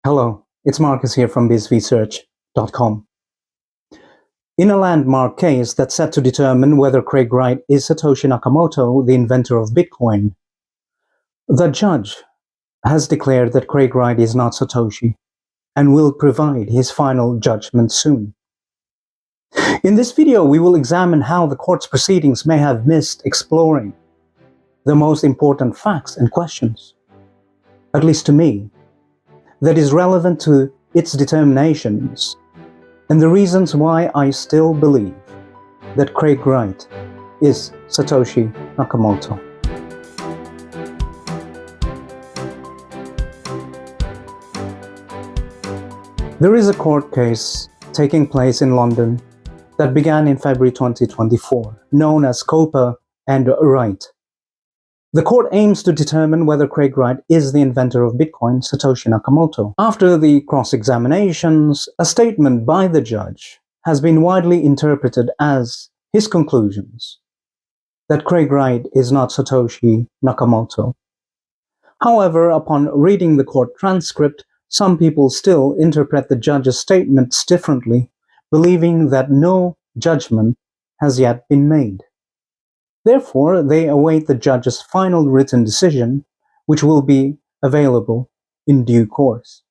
Hello, it's Marcus here from bizresearch.com. In a landmark case that's set to determine whether Craig Wright is Satoshi Nakamoto, the inventor of Bitcoin, the judge has declared that Craig Wright is not Satoshi and will provide his final judgment soon. In this video, we will examine how the court's proceedings may have missed exploring the most important facts and questions, at least to me, that is relevant to its determinations, and the reasons why I still believe that Craig Wright is Satoshi Nakamoto. There is a court case taking place in London that began in February 2024, known as COPA and Wright. The court aims to determine whether Craig Wright is the inventor of Bitcoin, Satoshi Nakamoto. After the cross-examinations, a statement by the judge has been widely interpreted as his conclusions that Craig Wright is not Satoshi Nakamoto. However, upon reading the court transcript, some people still interpret the judge's statements differently, believing that no judgment has yet been made. Therefore, they await the judge's final written decision, which will be available in due course.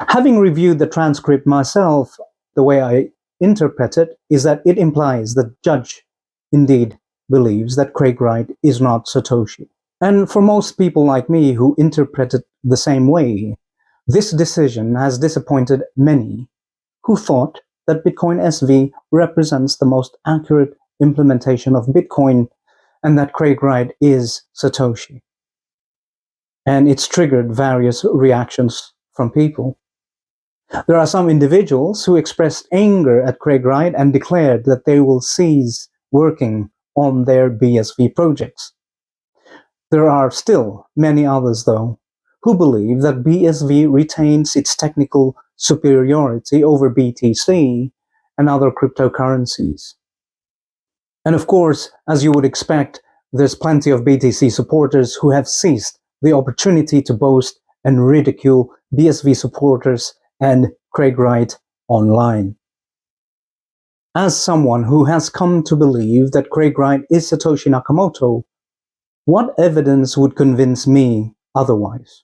Having reviewed the transcript myself, the way I interpret it is that it implies the judge indeed believes that Craig Wright is not Satoshi. And for most people like me who interpret it the same way, this decision has disappointed many who thought that BitcoinSV represents the most accurate implementation of Bitcoin and that Craig Wright is Satoshi. And it's triggered various reactions from people. There are some individuals who expressed anger at Craig Wright and declared that they will cease working on their BSV projects. There are still many others, though, who believe that BSV retains its technical superiority over BTC and other cryptocurrencies. And of course, as you would expect, there's plenty of BTC supporters who have seized the opportunity to boast and ridicule BSV supporters and Craig Wright online. As someone who has come to believe that Craig Wright is Satoshi Nakamoto, what evidence would convince me otherwise?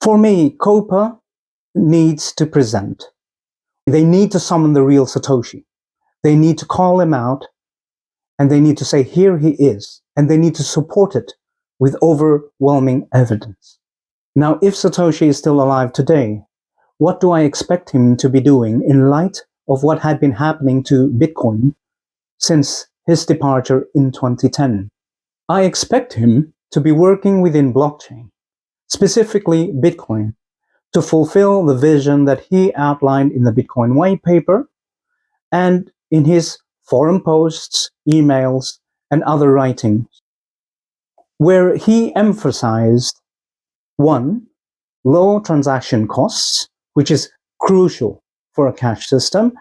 For me, COPA needs to present. They need to summon the real Satoshi. They need to call him out, and they need to say, here he is, and they need to support it with overwhelming evidence. Now, if Satoshi is still alive today, what do I expect him to be doing in light of what had been happening to Bitcoin since his departure in 2010? I expect him to be working within blockchain, specifically Bitcoin, to fulfill the vision that he outlined in the Bitcoin white paper and in his forum posts, emails, and other writings, where he emphasized 1. Low transaction costs, which is crucial for a cash system.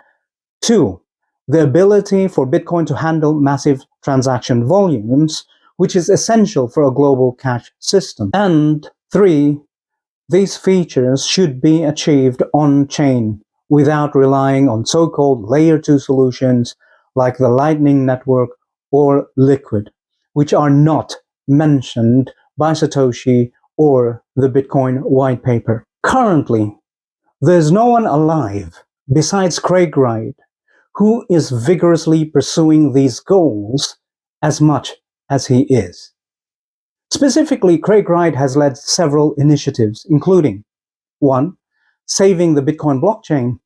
2. The ability for Bitcoin to handle massive transaction volumes, which is essential for a global cash system. And 3. These features should be achieved on-chain, without relying on so-called layer 2 solutions like the Lightning Network or Liquid, which are not mentioned by Satoshi or the Bitcoin white paper. Currently, there's no one alive besides Craig Wright who is vigorously pursuing these goals as much as he is. Specifically, Craig Wright has led several initiatives, including 1. Saving the Bitcoin blockchain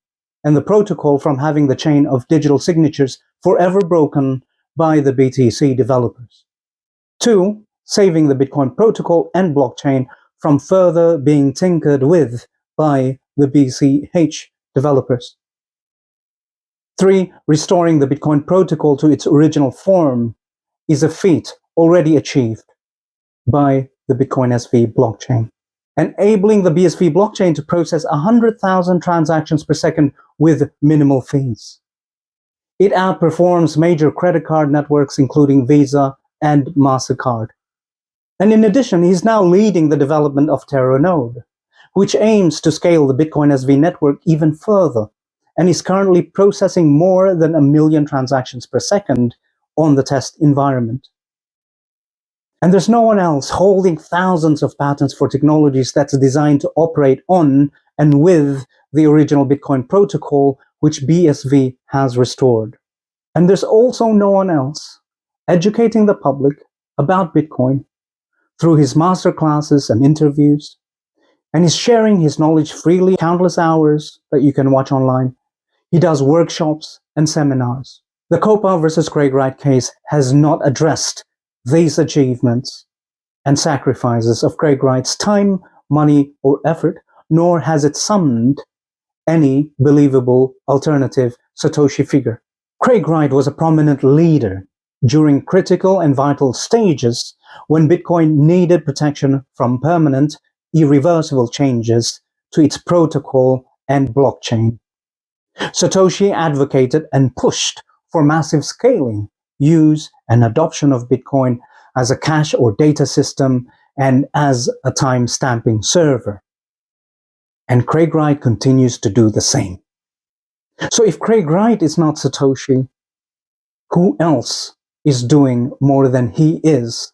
and the protocol from having the chain of digital signatures forever broken by the BTC developers. 2. Saving the Bitcoin protocol and blockchain from further being tinkered with by the BCH developers. 3. Restoring the Bitcoin protocol to its original form is a feat already achieved by the BitcoinSV blockchain. Enabling the BSV blockchain to process 100,000 transactions per second with minimal fees. It outperforms major credit card networks including Visa and MasterCard. And in addition, he's now leading the development of Terra Node, which aims to scale the BitcoinSV network even further, and is currently processing more than 1 million transactions per second on the test environment. And there's no one else holding thousands of patents for technologies that's designed to operate on and with the original Bitcoin protocol, which BSV has restored. And there's also no one else educating the public about Bitcoin through his masterclasses and interviews, and he's sharing his knowledge freely, countless hours that you can watch online. He does workshops and seminars. The COPA versus Craig Wright case has not addressed these achievements and sacrifices of Craig Wright's time, money, or effort, nor has it summoned any believable alternative Satoshi figure. Craig Wright was a prominent leader during critical and vital stages when Bitcoin needed protection from permanent, irreversible changes to its protocol and blockchain. Satoshi advocated and pushed for massive scaling, use, and adoption of Bitcoin as a cash or data system and as a time-stamping server. And Craig Wright continues to do the same. So if Craig Wright is not Satoshi, who else is doing more than he is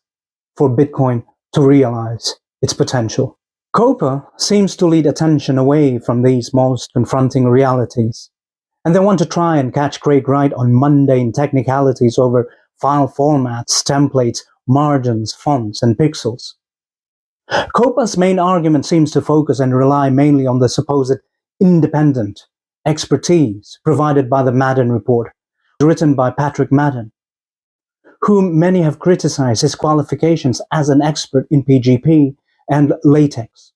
for Bitcoin to realize its potential? COPA seems to lead attention away from these most confronting realities, and they want to try and catch Craig Wright on mundane technicalities over file formats, templates, margins, fonts, and pixels. COPA's main argument seems to focus and rely mainly on the supposed independent expertise provided by the Madden report, written by Patrick Madden, whom many have criticized his qualifications as an expert in PGP and latex,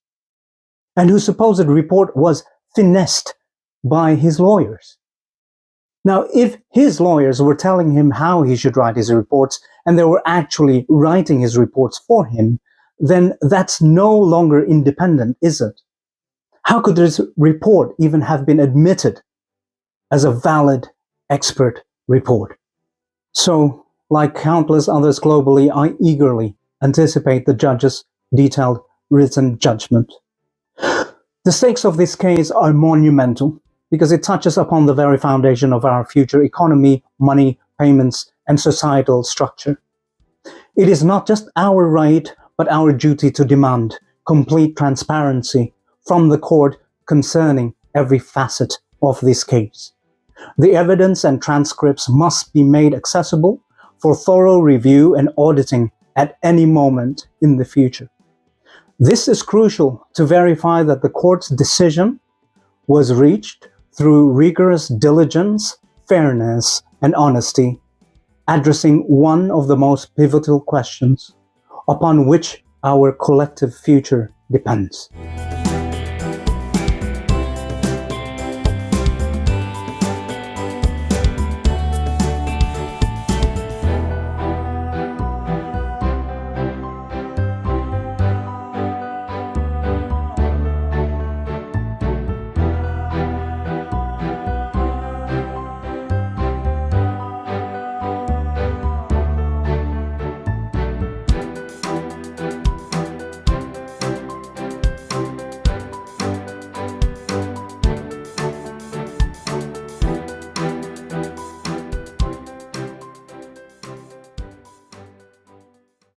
and whose supposed report was finessed by his lawyers. Now, if his lawyers were telling him how he should write his reports, and they were actually writing his reports for him, then that's no longer independent, is it? How could this report even have been admitted as a valid expert report? So, like countless others globally, I eagerly anticipate the judge's detailed written judgment. The stakes of this case are monumental because it touches upon the very foundation of our future economy, money, payments, and societal structure. It is not just our right, but our duty to demand complete transparency from the court concerning every facet of this case. The evidence and transcripts must be made accessible for thorough review and auditing at any moment in the future. This is crucial to verify that the court's decision was reached through rigorous diligence, fairness, and honesty, addressing one of the most pivotal questions upon which our collective future depends.